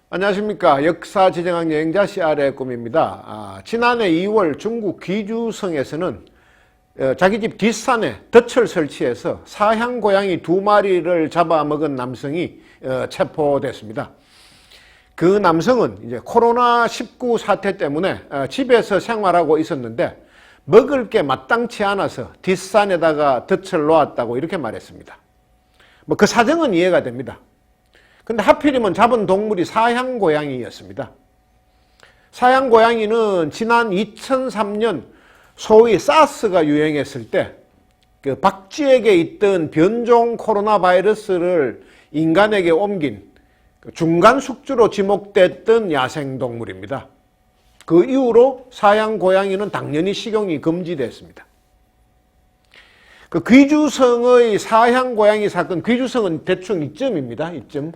안녕하십니까. 역사지정학 여행자 CR의 꿈입니다. 지난해 2월 중국 귀주성에서는 자기 집 뒷산에 덫을 설치해서 사향 고양이 2마리를 잡아먹은 남성이 체포됐습니다. 그 남성은 이제 코로나19 사태 때문에 집에서 생활하고 있었는데 먹을 게 마땅치 않아서 뒷산에다가 덫을 놓았다고 이렇게 말했습니다. 그 사정은 이해가 됩니다. 근데 하필이면 잡은 동물이 사향 고양이였습니다. 사향 고양이는 지난 2003년 소위 사스가 유행했을 때 그 박쥐에게 있던 변종 코로나 바이러스를 인간에게 옮긴 중간 숙주로 지목됐던 야생동물입니다. 그 이후로 사향 고양이는 당연히 식용이 금지됐습니다. 그 귀주성의 사향 고양이 사건, 귀주성은 대충 이쯤입니다. 이쯤.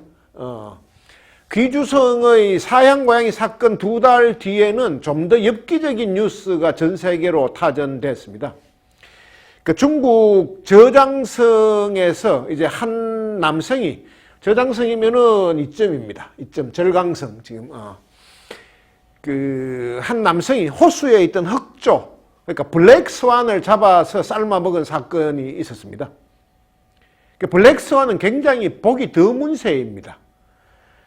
귀주성의 사향 고양이 사건 2달 뒤에는 좀 더 엽기적인 뉴스가 전 세계로 타전됐습니다. 그 중국 저장성에서 이제 한 남성이, 저장성이면은 이쯤입니다. 이쯤, 절강성 지금. 그 한 남성이 호수에 있던 흑조, 그러니까 블랙스완을 잡아서 삶아 먹은 사건이 있었습니다. 그 블랙스완은 굉장히 복이 드문 새입니다.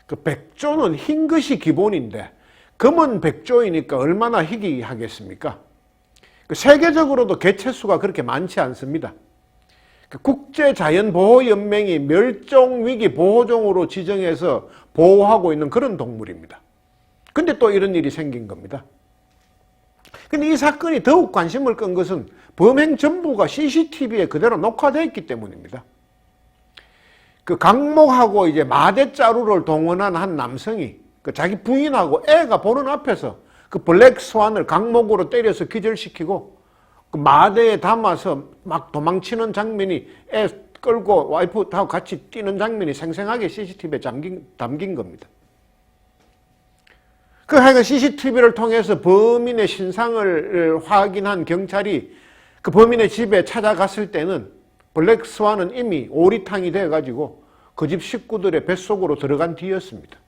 그 백조는 흰 것이 기본인데 검은 백조이니까 얼마나 희귀하겠습니까? 그 세계적으로도 개체수가 그렇게 많지 않습니다. 그 국제자연보호연맹이 멸종위기 보호종으로 지정해서 보호하고 있는 그런 동물입니다. 근데 또 이런 일이 생긴 겁니다. 근데 이 사건이 더욱 관심을 끈 것은 범행 전부가 CCTV에 그대로 녹화되어 있기 때문입니다. 그 강목하고 이제 마대자루를 동원한 한 남성이 그 자기 부인하고 애가 보는 앞에서 그 블랙스완을 강목으로 때려서 기절시키고 그 마대에 담아서 막 도망치는 장면이, 애 끌고 와이프하고 같이 뛰는 장면이 생생하게 CCTV에 담긴 겁니다. 그 하여간 CCTV를 통해서 범인의 신상을 확인한 경찰이 그 범인의 집에 찾아갔을 때는 블랙스완은 이미 오리탕이 돼가지고 그 집 식구들의 뱃속으로 들어간 뒤였습니다.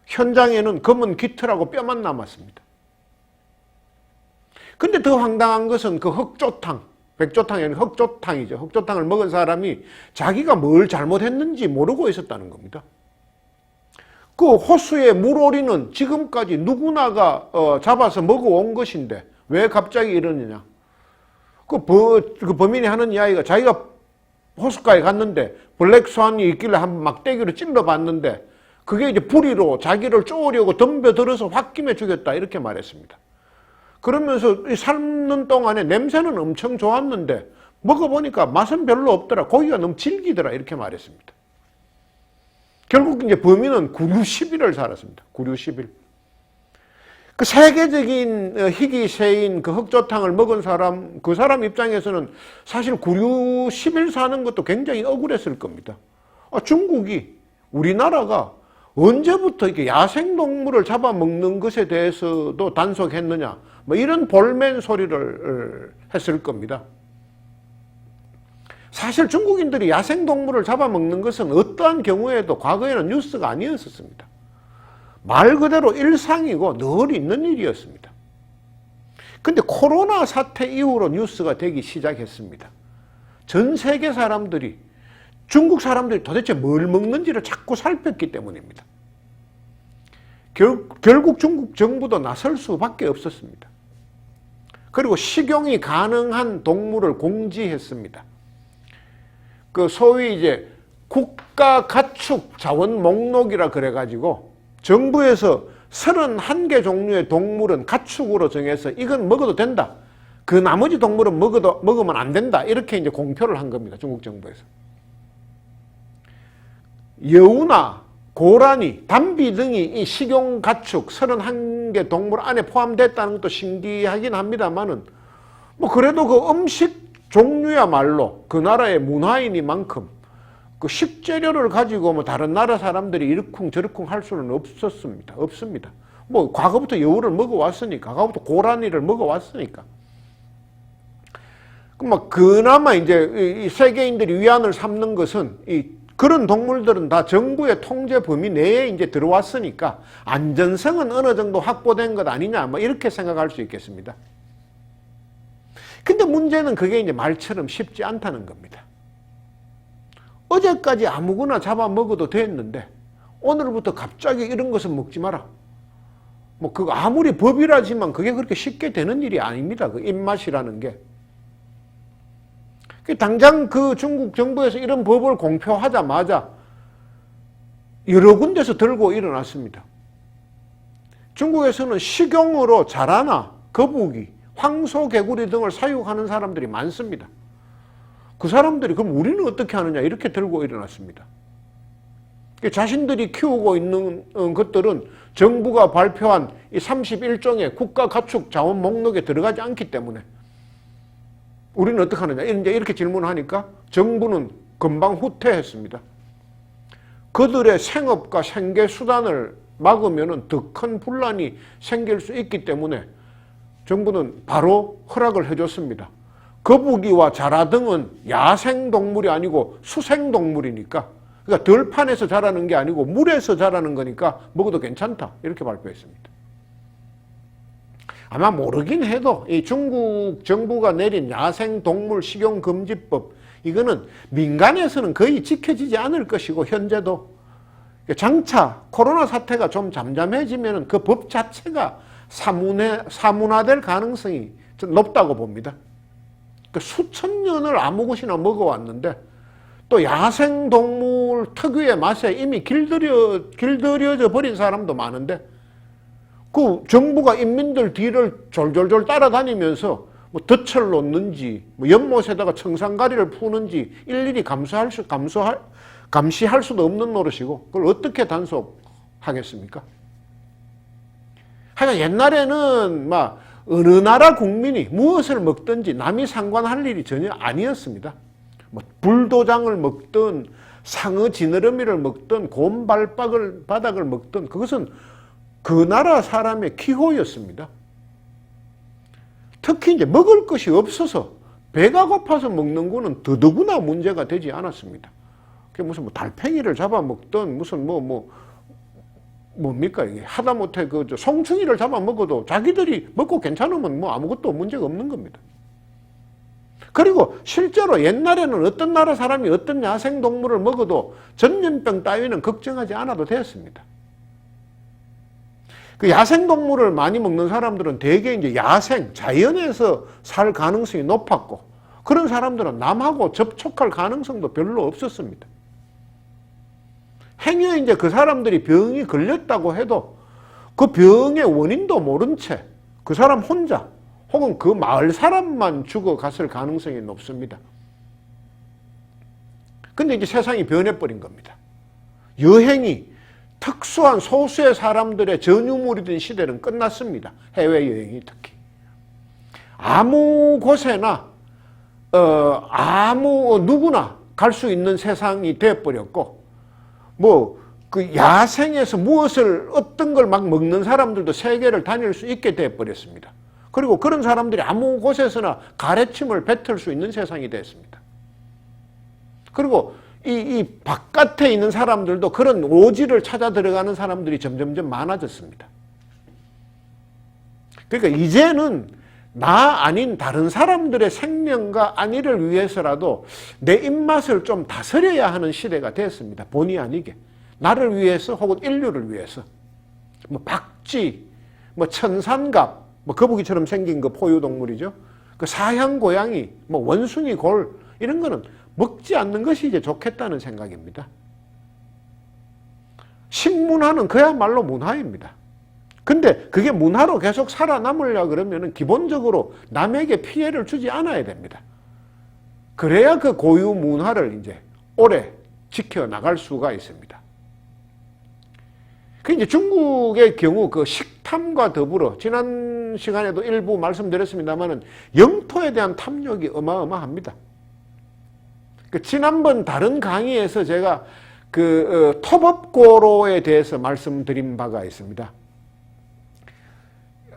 현장에는 검은 깃털하고 뼈만 남았습니다. 근데 더 황당한 것은 그 흑조탕, 백조탕이 아니라 흑조탕이죠. 흑조탕을 먹은 사람이 자기가 뭘 잘못했는지 모르고 있었다는 겁니다. 그 호수의 물오리는 지금까지 누구나가 잡아서 먹어온 것인데 왜 갑자기 이러느냐. 그 범인이 하는 이야기가 자기가 호숫가에 갔는데 블랙스완이 있길래 한번 막대기로 찔러봤는데 그게 이제 부리로 자기를 쪼으려고 덤벼들어서 홧김에 죽였다 이렇게 말했습니다. 그러면서 삶는 동안에 냄새는 엄청 좋았는데 먹어보니까 맛은 별로 없더라. 고기가 너무 질기더라 이렇게 말했습니다. 결국 이제 범인은 구류 10일을 살았습니다. 구류 10일. 그 세계적인 희귀새인 그 흑조탕을 먹은 사람, 그 사람 입장에서는 사실 구류 10일 사는 것도 굉장히 억울했을 겁니다. 중국이, 우리나라가 언제부터 이렇게 야생동물을 잡아먹는 것에 대해서도 단속했느냐, 뭐 이런 볼멘 소리를 했을 겁니다. 사실 중국인들이 야생동물을 잡아먹는 것은 어떠한 경우에도 과거에는 뉴스가 아니었었습니다. 말 그대로 일상이고 늘 있는 일이었습니다. 근데 코로나 사태 이후로 뉴스가 되기 시작했습니다. 전 세계 사람들이, 중국 사람들이 도대체 뭘 먹는지를 자꾸 살폈기 때문입니다. 결국 중국 정부도 나설 수밖에 없었습니다. 그리고 식용이 가능한 동물을 공지했습니다. 그 소위 이제 국가 가축 자원 목록이라 그래가지고 정부에서 31개 종류의 동물은 가축으로 정해서 이건 먹어도 된다. 그 나머지 동물은 먹으면 안 된다. 이렇게 이제 공표를 한 겁니다. 중국 정부에서. 여우나 고라니, 담비 등이 이 식용 가축 31개 동물 안에 포함됐다는 것도 신기하긴 합니다만은 뭐 그래도 그 음식 종류야말로 그 나라의 문화이니만큼 그 식재료를 가지고 뭐 다른 나라 사람들이 이러쿵저러쿵 할 수는 없습니다. 뭐 과거부터 여우를 먹어왔으니까, 과거부터 고라니를 먹어왔으니까. 막 그나마 이제 이 세계인들이 위안을 삼는 것은 이 그런 동물들은 다 정부의 통제 범위 내에 이제 들어왔으니까 안전성은 어느 정도 확보된 것 아니냐, 뭐 이렇게 생각할 수 있겠습니다. 근데 문제는 그게 이제 말처럼 쉽지 않다는 겁니다. 어제까지 아무거나 잡아 먹어도 됐는데 오늘부터 갑자기 이런 것은 먹지 마라. 뭐 그거 아무리 법이라지만 그게 그렇게 쉽게 되는 일이 아닙니다. 그 입맛이라는 게. 당장 그 중국 정부에서 이런 법을 공표하자마자 여러 군데서 들고 일어났습니다. 중국에서는 식용으로 자라나, 거북이, 황소개구리 등을 사육하는 사람들이 많습니다. 그 사람들이 그럼 우리는 어떻게 하느냐 이렇게 들고 일어났습니다. 자신들이 키우고 있는 것들은 정부가 발표한 이 31종의 국가가축자원 목록에 들어가지 않기 때문에 우리는 어떻게 하느냐 이제 이렇게 질문하니까 정부는 금방 후퇴했습니다. 그들의 생업과 생계수단을 막으면 더 큰 분란이 생길 수 있기 때문에 정부는 바로 허락을 해줬습니다. 거북이와 자라 등은 야생동물이 아니고 수생동물이니까, 그러니까 들판에서 자라는 게 아니고 물에서 자라는 거니까 먹어도 괜찮다 이렇게 발표했습니다. 아마 모르긴 해도 이 중국 정부가 내린 야생동물 식용금지법, 이거는 민간에서는 거의 지켜지지 않을 것이고 현재도 장차 코로나 사태가 좀 잠잠해지면 그 법 자체가 사문화될 가능성이 높다고 봅니다. 수천 년을 아무 것이나 먹어왔는데 또 야생동물 특유의 맛에 이미 길들여져 버린 사람도 많은데 그 정부가 인민들 뒤를 졸졸졸 따라다니면서 뭐 덫을 놓는지 뭐 연못에다가 청산가리를 푸는지 일일이 감시할 수도 없는 노릇이고 그걸 어떻게 단속하겠습니까? 하여간 옛날에는 막 어느 나라 국민이 무엇을 먹든지 남이 상관할 일이 전혀 아니었습니다. 뭐 불도장을 먹든 상어 지느러미를 먹든 곰발바닥을 먹든 그것은 그 나라 사람의 기호였습니다. 특히 이제 먹을 것이 없어서 배가 고파서 먹는 거는 더더구나 문제가 되지 않았습니다. 그게 무슨 뭐 달팽이를 잡아먹든 무슨 뭡니까 이게 하다못해 그 송충이를 잡아먹어도 자기들이 먹고 괜찮으면 뭐 아무것도 문제가 없는 겁니다. 그리고 실제로 옛날에는 어떤 나라 사람이 어떤 야생동물을 먹어도 전염병 따위는 걱정하지 않아도 되었습니다. 그 야생동물을 많이 먹는 사람들은 대개 이제 야생, 자연에서 살 가능성이 높았고 그런 사람들은 남하고 접촉할 가능성도 별로 없었습니다. 행여 이제 그 사람들이 병이 걸렸다고 해도 그 병의 원인도 모른 채 그 사람 혼자 혹은 그 마을 사람만 죽어갔을 가능성이 높습니다. 근데 이제 세상이 변해버린 겁니다. 여행이 특수한 소수의 사람들의 전유물이 된 시대는 끝났습니다. 해외여행이 특히. 아무 곳에나 누구나 갈 수 있는 세상이 되어버렸고 그 야생에서 어떤 걸 막 먹는 사람들도 세계를 다닐 수 있게 되어버렸습니다. 그리고 그런 사람들이 아무 곳에서나 가래침을 뱉을 수 있는 세상이 됐습니다. 그리고 이 바깥에 있는 사람들도 그런 오지를 찾아 들어가는 사람들이 점점점 많아졌습니다. 그러니까 이제는 나 아닌 다른 사람들의 생명과 안위를 위해서라도 내 입맛을 좀 다스려야 하는 시대가 됐습니다. 본의 아니게. 나를 위해서 혹은 인류를 위해서. 뭐 박쥐, 뭐 천산갑, 뭐 거북이처럼 생긴 그 포유동물이죠. 그 사향고양이, 뭐 원숭이 골 이런 거는 먹지 않는 것이 이제 좋겠다는 생각입니다. 식문화는 그야말로 문화입니다. 근데 그게 문화로 계속 살아남으려 그러면 기본적으로 남에게 피해를 주지 않아야 됩니다. 그래야 그 고유 문화를 이제 오래 지켜나갈 수가 있습니다. 그 이제 중국의 경우 그 식탐과 더불어 지난 시간에도 일부 말씀드렸습니다만은 영토에 대한 탐욕이 어마어마합니다. 그 지난번 다른 강의에서 제가 그 토법고로에 대해서 말씀드린 바가 있습니다.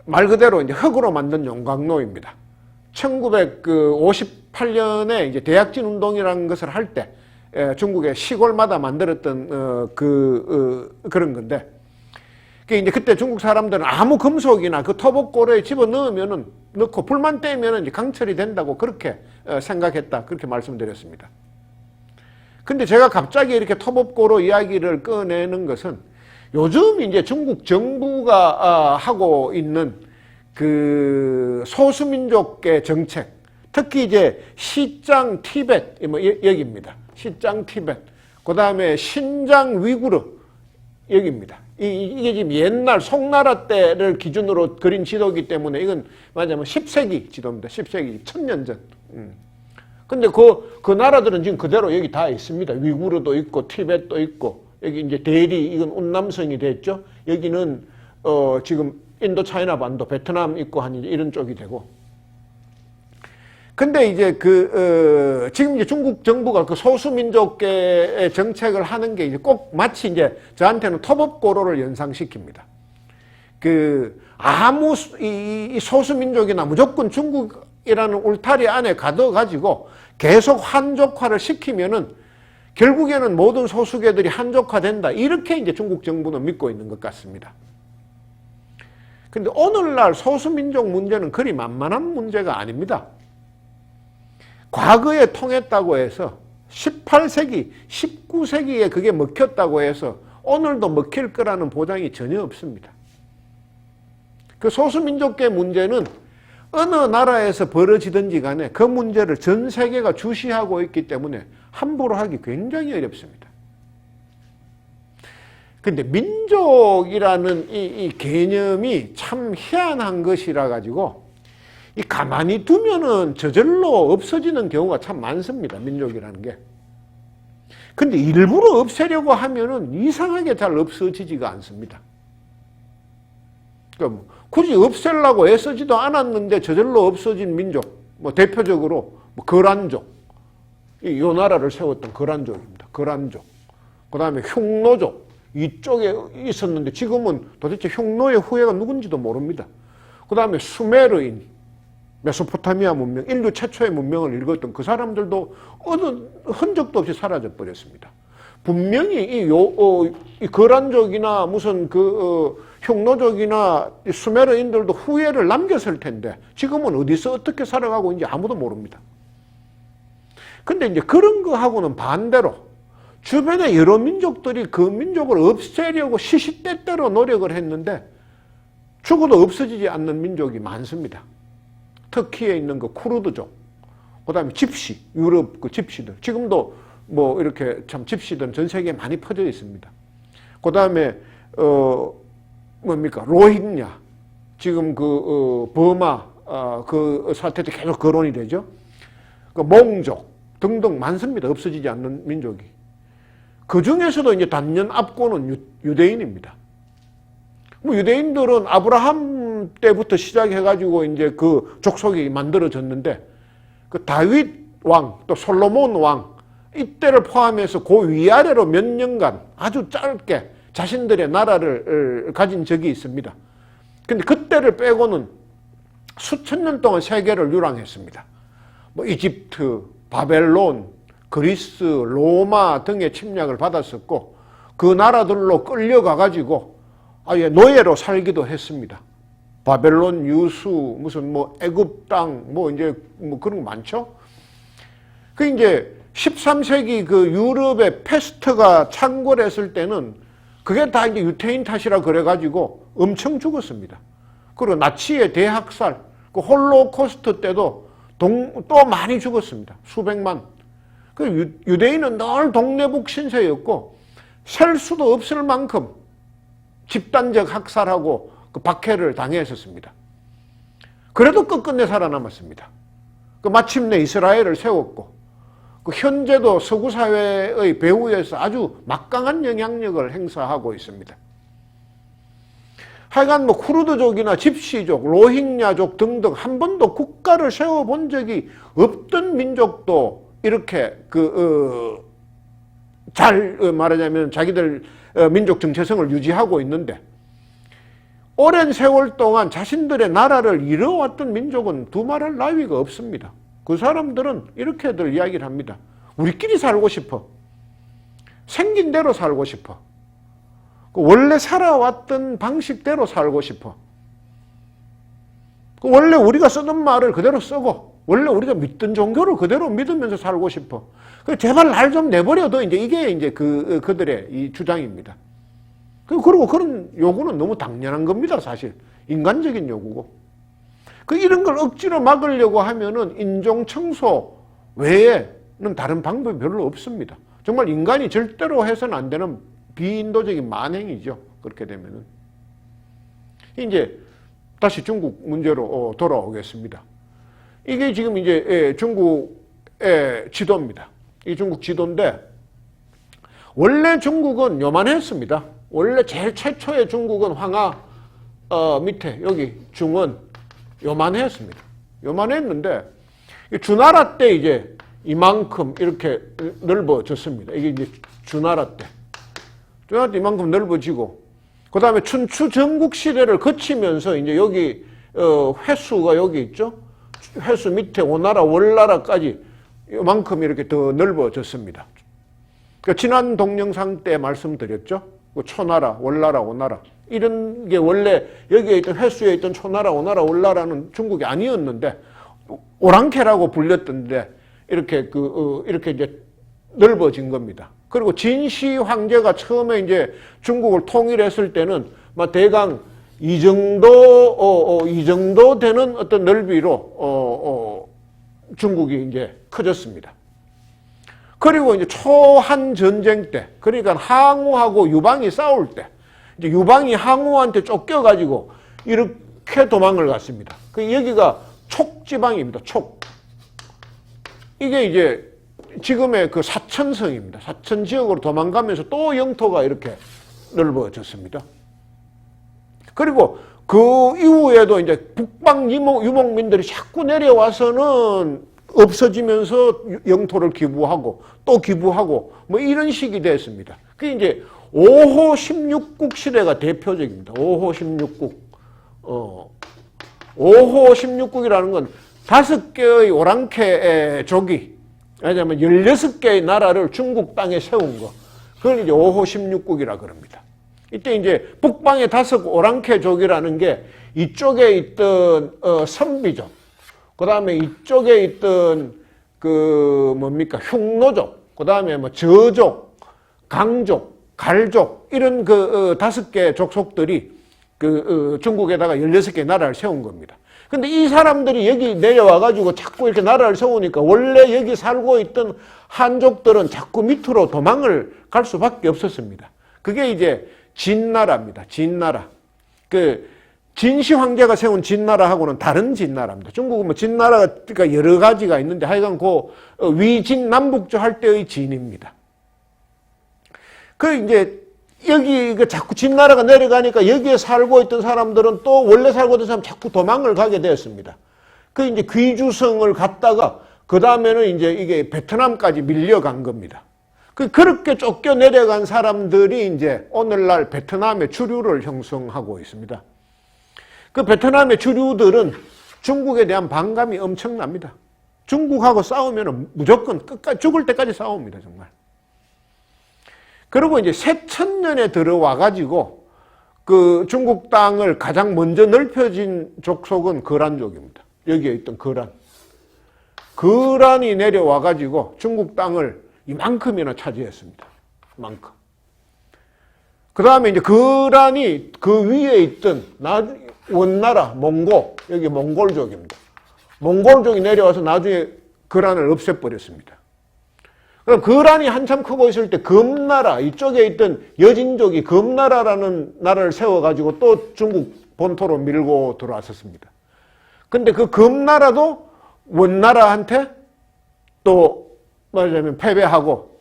말 그대로 이제 흙으로 만든 용광로입니다. 1958년에 이제 대약진 운동이라는 것을 할 때 중국의 시골마다 만들었던 그런 건데, 이제 그때 중국 사람들은 아무 금속이나 그 토복고로에 집어 넣고 불만 떼면은 이제 강철이 된다고 그렇게 생각했다, 그렇게 말씀드렸습니다. 근데 제가 갑자기 이렇게 토복고로 이야기를 꺼내는 것은 요즘 이제 중국 정부가 하고 있는 그 소수민족의 정책, 특히 이제 시장 티벳, 여기입니다. 시장 티벳. 그 다음에 신장 위구르, 여기입니다. 이게 지금 옛날 송나라 때를 기준으로 그린 지도이기 때문에 이건 맞아면 10세기 지도입니다. 10세기, 1000년 전. 근데 그 나라들은 지금 그대로 여기 다 있습니다. 위구르도 있고, 티벳도 있고, 여기 이제 대리, 이건 운남성이 됐죠. 여기는, 지금 인도 차이나 반도, 베트남 있고 한 이런 쪽이 되고. 근데 이제 지금 이제 중국 정부가 그 소수민족계의 정책을 하는 게 이제 꼭 마치 이제 저한테는 토법고로를 연상시킵니다. 아무 이 소수민족이나 무조건 중국이라는 울타리 안에 가둬가지고 계속 한족화를 시키면은 결국에는 모든 소수계들이 한족화된다. 이렇게 이제 중국 정부는 믿고 있는 것 같습니다. 근데 오늘날 소수민족 문제는 그리 만만한 문제가 아닙니다. 과거에 통했다고 해서 18세기, 19세기에 그게 먹혔다고 해서 오늘도 먹힐 거라는 보장이 전혀 없습니다. 그 소수민족계 문제는 어느 나라에서 벌어지든지 간에 그 문제를 전 세계가 주시하고 있기 때문에 함부로 하기 굉장히 어렵습니다. 근데 민족이라는 이 개념이 참 희한한 것이라 가지고 이 가만히 두면은 저절로 없어지는 경우가 참 많습니다. 민족이라는 게. 근데 일부러 없애려고 하면은 이상하게 잘 없어지지가 않습니다. 그러니까 굳이 없애려고 애쓰지도 않았는데 저절로 없어진 민족, 대표적으로 거란족, 이 나라를 세웠던 거란족입니다. 거란족. 그 다음에 흉노족, 이쪽에 있었는데 지금은 도대체 흉노의 후예가 누군지도 모릅니다. 그 다음에 수메르인, 메소포타미아 문명, 인류 최초의 문명을 일궜던 그 사람들도 어느 흔적도 없이 사라져 버렸습니다. 분명히 이 거란족이나 무슨 흉노족이나 수메르인들도 후예를 남겼을 텐데 지금은 어디서 어떻게 살아가고 있는지 아무도 모릅니다. 근데 이제 그런 거하고는 반대로 주변의 여러 민족들이 그 민족을 없애려고 시시때때로 노력을 했는데 죽어도 없어지지 않는 민족이 많습니다. 터키에 있는 그 쿠르드족, 그 다음에 집시, 유럽 그 집시들. 지금도 이렇게 참 집시들은 전 세계에 많이 퍼져 있습니다. 그 다음에, 로힝야. 지금 버마, 그 사태 때 계속 거론이 되죠. 몽족 등등 많습니다. 없어지지 않는 민족이. 그 중에서도 이제 단연 앞고는 유대인입니다. 유대인들은 아브라함 때부터 시작해가지고 이제 그 족속이 만들어졌는데 그 다윗 왕, 또 솔로몬 왕 이때를 포함해서 그 위아래로 몇 년간 아주 짧게 자신들의 나라를 가진 적이 있습니다. 근데 그때를 빼고는 수천 년 동안 세계를 유랑했습니다. 이집트, 바벨론, 그리스, 로마 등의 침략을 받았었고 그 나라들로 끌려가가지고 아예 노예로 살기도 했습니다. 바벨론 유수, 무슨 애굽 땅, 이제 그런 거 많죠? 그 이제 13세기 그 유럽의 패스트가 창궐했을 때는 그게 다 이제 유태인 탓이라 그래가지고 엄청 죽었습니다. 그리고 나치의 대학살, 그 홀로코스트 때도 또 많이 죽었습니다. 수백만. 그 유대인은 늘 동네북 신세였고 셀 수도 없을 만큼 집단적 학살하고 그 박해를 당했었습니다. 그래도 끝끝내 살아남았습니다. 마침내 이스라엘을 세웠고 현재도 서구 사회의 배후에서 아주 막강한 영향력을 행사하고 있습니다. 하여간 쿠르드족이나 집시족, 로힝야족 등등 한 번도 국가를 세워본 적이 없던 민족도 이렇게 잘 말하자면 자기들 민족 정체성을 유지하고 있는데 오랜 세월 동안 자신들의 나라를 이뤄왔던 민족은 두말할 나위가 없습니다. 그 사람들은 이렇게들 이야기를 합니다. 우리끼리 살고 싶어. 생긴 대로 살고 싶어. 원래 살아왔던 방식대로 살고 싶어. 원래 우리가 쓰던 말을 그대로 쓰고, 원래 우리가 믿던 종교를 그대로 믿으면서 살고 싶어. 제발 날 좀 내버려둬. 이게 이제 그들의 이 주장입니다. 그리고 그런 요구는 너무 당연한 겁니다, 사실. 인간적인 요구고. 이런 걸 억지로 막으려고 하면은 인종청소 외에는 다른 방법이 별로 없습니다. 정말 인간이 절대로 해서는 안 되는 비인도적인 만행이죠. 그렇게 되면은. 이제 다시 중국 문제로 돌아오겠습니다. 이게 지금 이제 중국의 지도입니다. 이 중국 지도인데, 원래 중국은 요만했습니다. 원래 제일 최초의 중국은 황하 밑에 여기 중원 요만했습니다. 요만했는데 주나라 때 이제 이만큼 이렇게 넓어졌습니다. 이게 이제 주나라 때. 주나라 때 이만큼 넓어지고, 그 다음에 춘추 전국 시대를 거치면서 이제 여기 회수가 여기 있죠. 회수 밑에 오나라 월나라까지 이만큼 이렇게 더 넓어졌습니다. 그러니까 지난 동영상 때 말씀드렸죠. 초나라, 월나라, 오나라 이런 게 원래 여기에 있던 회수에 있던 초나라, 오나라, 월나라는 중국이 아니었는데 오랑캐라고 불렸던데 이렇게 이렇게 이제 넓어진 겁니다. 그리고 진시 황제가 처음에 이제 중국을 통일했을 때는 대강 이 정도 되는 어떤 넓이로 중국이 이제 커졌습니다. 그리고 이제 초한 전쟁 때, 그러니까 항우하고 유방이 싸울 때, 이제 유방이 항우한테 쫓겨가지고 이렇게 도망을 갔습니다. 여기가 촉지방입니다. 촉. 이게 이제 지금의 사천성입니다. 사천 지역으로 도망가면서 또 영토가 이렇게 넓어졌습니다. 그리고 그 이후에도 이제 북방 유목민들이 자꾸 내려와서는 없어지면서 영토를 기부하고 또 기부하고 이런 식이 됐습니다. 그게 이제 5호 16국 시대가 대표적입니다. 5호 16국. 5호 16국이라는 건 5개의 오랑캐 족이, 왜냐하면 16개의 나라를 중국 땅에 세운 거. 그걸 이제 5호 16국이라 그럽니다. 이때 이제 북방의 5 오랑캐족이라는 게 이쪽에 있던 선비족, 그 다음에 이쪽에 있던 흉노족, 그 다음에 저족, 강족, 갈족 이런 5개 족속들이 중국에다가 16개 나라를 세운 겁니다. 근데 이 사람들이 여기 내려와가지고 자꾸 이렇게 나라를 세우니까 원래 여기 살고 있던 한족들은 자꾸 밑으로 도망을 갈 수밖에 없었습니다. 그게 이제 진나라입니다. 진나라. 진시 황제가 세운 진나라하고는 다른 진나라입니다. 중국은 진나라가 여러 가지가 있는데 하여간 위진 남북조 할 때의 진입니다. 이제 여기 자꾸 진나라가 내려가니까 여기에 살고 있던 사람들은 또 원래 살고 있던 사람 자꾸 도망을 가게 되었습니다. 이제 귀주성을 갔다가 그 다음에는 이제 이게 베트남까지 밀려간 겁니다. 그렇게 쫓겨 내려간 사람들이 이제 오늘날 베트남의 주류를 형성하고 있습니다. 베트남의 주류들은 중국에 대한 반감이 엄청납니다. 중국하고 싸우면 무조건 끝까지 죽을 때까지 싸웁니다, 정말. 그리고 이제 새천년에 들어와가지고 중국 땅을 가장 먼저 넓혀진 족속은 거란족입니다. 여기에 있던 거란. 거란이 내려와가지고 중국 땅을 이만큼이나 차지했습니다. 이만큼. 그 다음에 이제 거란이 그 위에 있던 원나라, 몽고, 여기 몽골족입니다. 몽골족이 내려와서 나중에 거란을 없애버렸습니다. 그럼 거란이 한참 크고 있을 때 금나라, 이쪽에 있던 여진족이 금나라라는 나라를 세워가지고 또 중국 본토로 밀고 들어왔었습니다. 근데 금나라도 원나라한테 또 말하자면 패배하고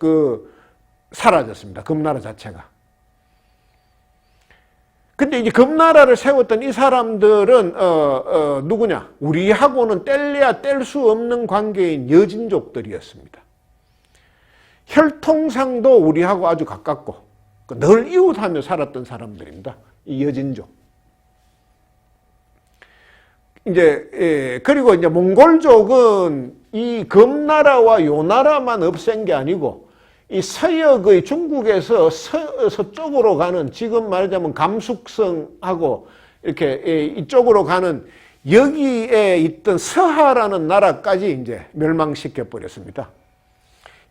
사라졌습니다. 금나라 자체가. 근데 이제 금나라를 세웠던 이 사람들은 누구냐? 우리하고는 뗄래야 뗄 수 없는 관계인 여진족들이었습니다. 혈통상도 우리하고 아주 가깝고 늘 이웃하며 살았던 사람들입니다. 이 여진족. 그리고 이제 몽골족은 이 금나라와 요나라만 없앤 게 아니고 이 서역의 중국에서 서쪽으로 가는, 지금 말하자면 감숙성하고 이렇게 이쪽으로 가는 여기에 있던 서하라는 나라까지 이제 멸망시켜 버렸습니다.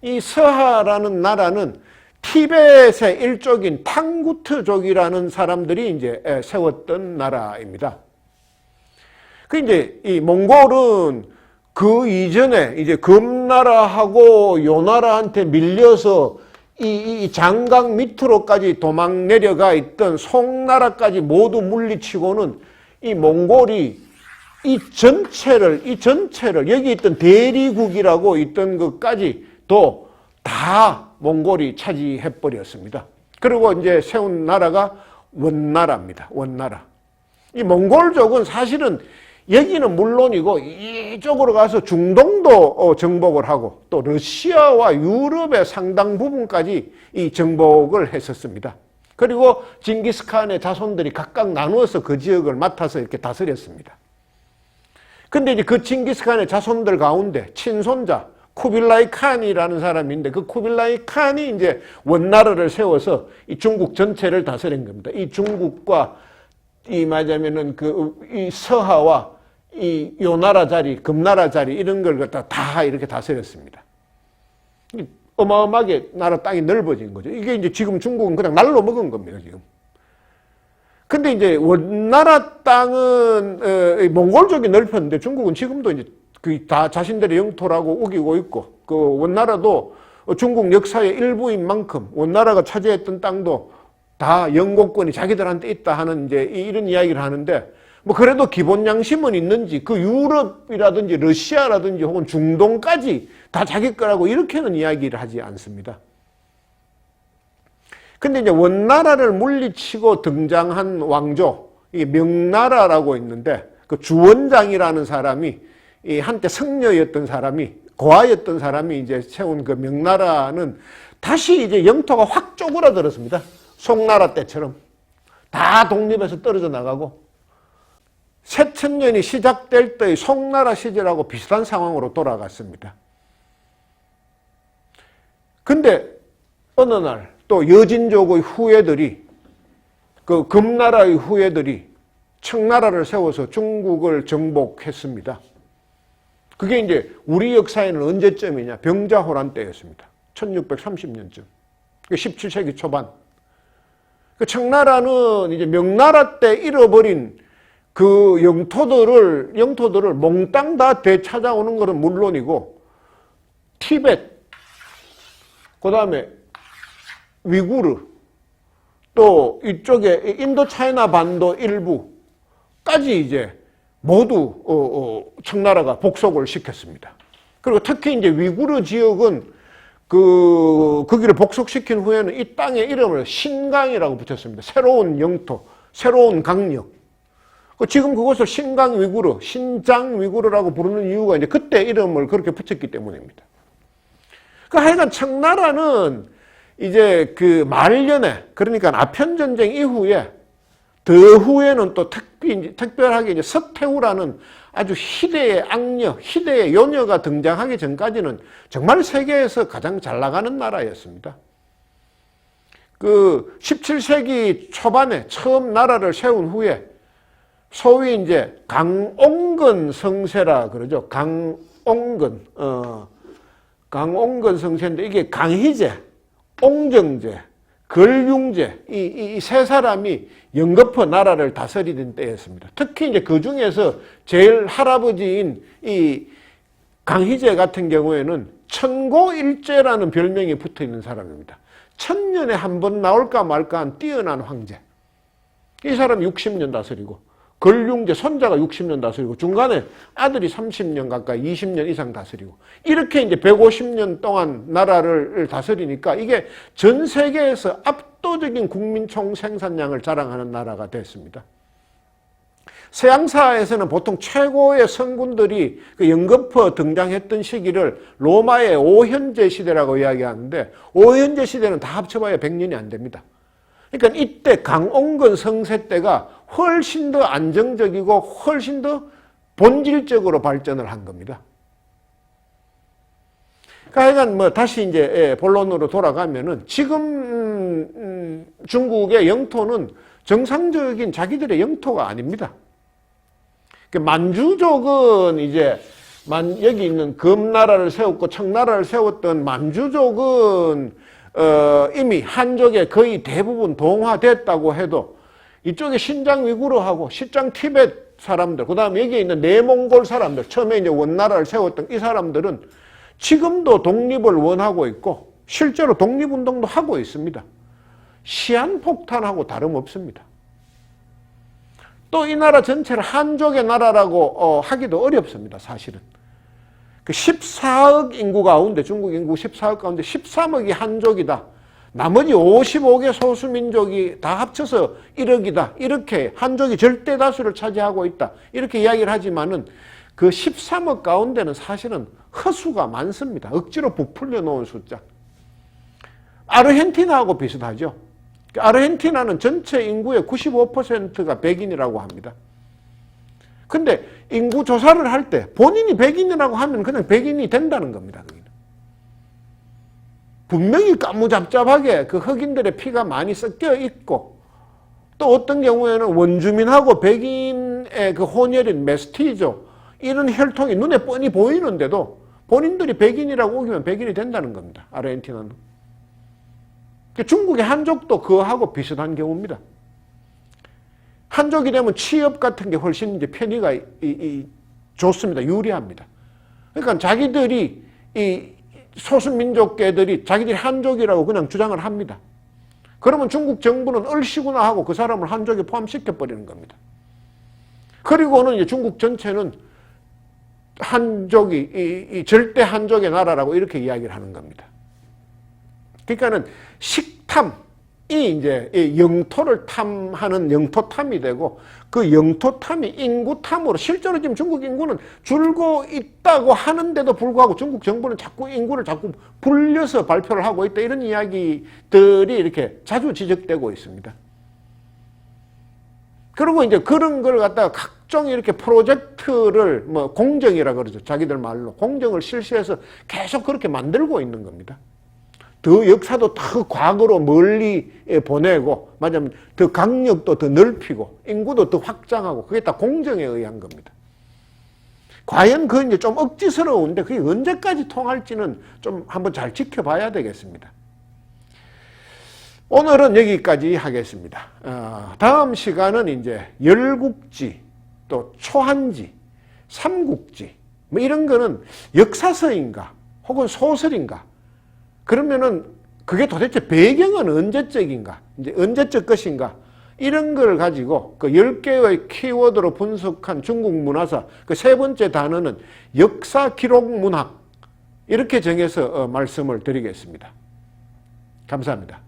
이 서하라는 나라는 티벳의 일족인 탕구트족이라는 사람들이 이제 세웠던 나라입니다. 그 이제 이 몽골은 그 이전에 이제 금나라하고 요나라한테 밀려서 이 장강 밑으로까지 도망 내려가 있던 송나라까지 모두 물리치고는 이 몽골이 이 전체를 여기 있던 대리국이라고 있던 것까지 또 다 몽골이 차지해 버렸습니다. 그리고 이제 세운 나라가 원나라입니다. 원나라. 이 몽골족은 사실은 여기는 물론이고 이쪽으로 가서 중동도 정복을 하고 또 러시아와 유럽의 상당 부분까지 이 정복을 했었습니다. 그리고 징기스칸의 자손들이 각각 나누어서 그 지역을 맡아서 이렇게 다스렸습니다. 근데 이제 그 징기스칸의 자손들 가운데 친손자 쿠빌라이 칸이라는 사람인데 그 쿠빌라이 칸이 이제 원나라를 세워서 이 중국 전체를 다스린 겁니다. 이 중국과 이 말하자면은 이 서하와 이 요나라 자리, 금나라 자리 이런 걸 갖다 다 이렇게 다스렸습니다. 어마어마하게 나라 땅이 넓어진 거죠. 이게 이제 지금 중국은 그냥 날로 먹은 겁니다, 지금. 근데 이제 원나라 땅은 몽골족이 넓혔는데 중국은 지금도 이제 다 자신들의 영토라고 우기고 있고 그 원나라도 중국 역사의 일부인 만큼 원나라가 차지했던 땅도 다 영고권이 자기들한테 있다 하는 이제 이런 이야기를 하는데 뭐 그래도 기본 양심은 있는지 그 유럽이라든지 러시아라든지 혹은 중동까지 다 자기 거라고 이렇게는 이야기를 하지 않습니다. 근데 이제 원나라를 물리치고 등장한 왕조, 이 명나라라고 있는데 그 주원장이라는 사람이 이 한때 성녀였던 사람이 고아였던 사람이 이제 세운 그 명나라는 다시 이제 영토가 확 쪼그라들었습니다. 송나라 때처럼 다 독립해서 떨어져 나가고 새천년이 시작될 때의 송나라 시절하고 비슷한 상황으로 돌아갔습니다. 근데 어느 날 또 여진족의 후예들이 그 금나라의 후예들이 청나라를 세워서 중국을 정복했습니다. 그게 이제 우리 역사에는 언제쯤이냐? 병자호란 때였습니다. 1630년쯤. 17세기 초반. 그 청나라는 이제 명나라 때 잃어버린 그 영토들을 몽땅 다 되찾아오는 것은 물론이고 티벳, 그 다음에 위구르, 또 이쪽에 인도 차이나 반도 일부까지 이제 모두 청나라가 복속을 시켰습니다. 그리고 특히 이제 위구르 지역은 거기를 복속시킨 후에는 이 땅의 이름을 신강이라고 붙였습니다. 새로운 영토, 새로운 강력. 지금 그것을 신강 위구르, 신장 위구르라고 부르는 이유가 이제 그때 이름을 그렇게 붙였기 때문입니다. 하여간 청나라는 이제 그 말년에, 그러니까 아편전쟁 이후에 더 후에는 또 특별하게 이제 서태후라는 아주 희대의 악녀, 희대의 요녀가 등장하기 전까지는 정말 세계에서 가장 잘 나가는 나라였습니다. 그 17세기 초반에 처음 나라를 세운 후에 소위 이제 강옹근 성세라 그러죠. 강옹근 성세인데 이게 강희제, 옹정제, 걸융제 이 세 사람이 연거푸 나라를 다스리던 때였습니다. 특히 이제 그 중에서 제일 할아버지인 이 강희제 같은 경우에는 천고일제라는 별명이 붙어 있는 사람입니다. 천년에 한 번 나올까 말까한 뛰어난 황제. 이 사람이 60년 다스리고 걸융제 손자가 60년 다스리고 중간에 아들이 30년 가까이 20년 이상 다스리고 이렇게 이제 150년 동안 나라를 다스리니까 이게 전 세계에서 압도적인 국민 총생산량을 자랑하는 나라가 됐습니다. 서양사에서는 보통 최고의 성군들이 그 연거푸 등장했던 시기를 로마의 오현제 시대라고 이야기하는데 오현제 시대는 다 합쳐봐야 100년이 안 됩니다. 그러니까 이때 강옹근 성세 때가 훨씬 더 안정적이고 훨씬 더 본질적으로 발전을 한 겁니다. 하여간 뭐 다시 이제 본론으로 돌아가면은 지금 중국의 영토는 정상적인 자기들의 영토가 아닙니다. 만주족은 이제 여기 있는 금나라를 세웠고 청나라를 세웠던 만주족은 이미 한족에 거의 대부분 동화됐다고 해도 이쪽에 신장 위구르하고 시장 티베트 사람들, 그 다음에 여기에 있는 내몽골 사람들, 처음에 이제 원나라를 세웠던 이 사람들은 지금도 독립을 원하고 있고 실제로 독립운동도 하고 있습니다. 시한폭탄하고 다름없습니다. 또 이 나라 전체를 한족의 나라라고 하기도 어렵습니다. 사실은. 그 14억 인구 가운데, 중국 인구 14억 가운데 13억이 한족이다. 나머지 55개 소수민족이 다 합쳐서 1억이다. 이렇게 한족이 절대 다수를 차지하고 있다. 이렇게 이야기를 하지만은 그 13억 가운데는 사실은 허수가 많습니다. 억지로 부풀려 놓은 숫자. 아르헨티나하고 비슷하죠. 아르헨티나는 전체 인구의 95%가 백인이라고 합니다. 근데 인구 조사를 할 때 본인이 백인이라고 하면 그냥 백인이 된다는 겁니다. 분명히 까무잡잡하게 그 흑인들의 피가 많이 섞여 있고 또 어떤 경우에는 원주민하고 백인의 그 혼혈인 메스티조 이런 혈통이 눈에 뻔히 보이는데도 본인들이 백인이라고 우기면 백인이 된다는 겁니다. 아르헨티나는. 중국의 한족도 그거하고 비슷한 경우입니다. 한족이 되면 취업 같은 게 훨씬 이제 편의가 좋습니다. 유리합니다. 그러니까 자기들이 이 소수민족계들이 자기들이 한족이라고 그냥 주장을 합니다. 그러면 중국 정부는 얼씨구나 하고 그 사람을 한족에 포함시켜버리는 겁니다. 그리고는 이제 중국 전체는 한족이 이 절대 한족의 나라라고 이렇게 이야기를 하는 겁니다. 그러니까는 식탐이 이제 영토를 탐하는 영토탐이 되고 그 영토탐이 인구탐으로 실제로 지금 중국 인구는 줄고 있다고 하는데도 불구하고 중국 정부는 자꾸 인구를 자꾸 불려서 발표를 하고 있다 이런 이야기들이 이렇게 자주 지적되고 있습니다. 그리고 이제 그런 걸 갖다가 각종 이렇게 프로젝트를 뭐 공정이라 그러죠. 자기들 말로 공정을 실시해서 계속 그렇게 만들고 있는 겁니다. 더 역사도 더 과거로 멀리 보내고, 맞으면 더 강력도 더 넓히고, 인구도 더 확장하고, 그게 다 공정에 의한 겁니다. 과연 그건 이제 좀 억지스러운데, 그게 언제까지 통할지는 좀 한번 잘 지켜봐야 되겠습니다. 오늘은 여기까지 하겠습니다. 다음 시간은 이제 열국지, 또 초한지, 삼국지, 뭐 이런 거는 역사서인가, 혹은 소설인가, 그러면은 그게 도대체 배경은 언제적인가, 이제 언제적 것인가, 이런 걸 가지고 그 10개의 키워드로 분석한 중국 문화사, 그 세 번째 단어는 역사 기록 문학, 이렇게 정해서 말씀을 드리겠습니다. 감사합니다.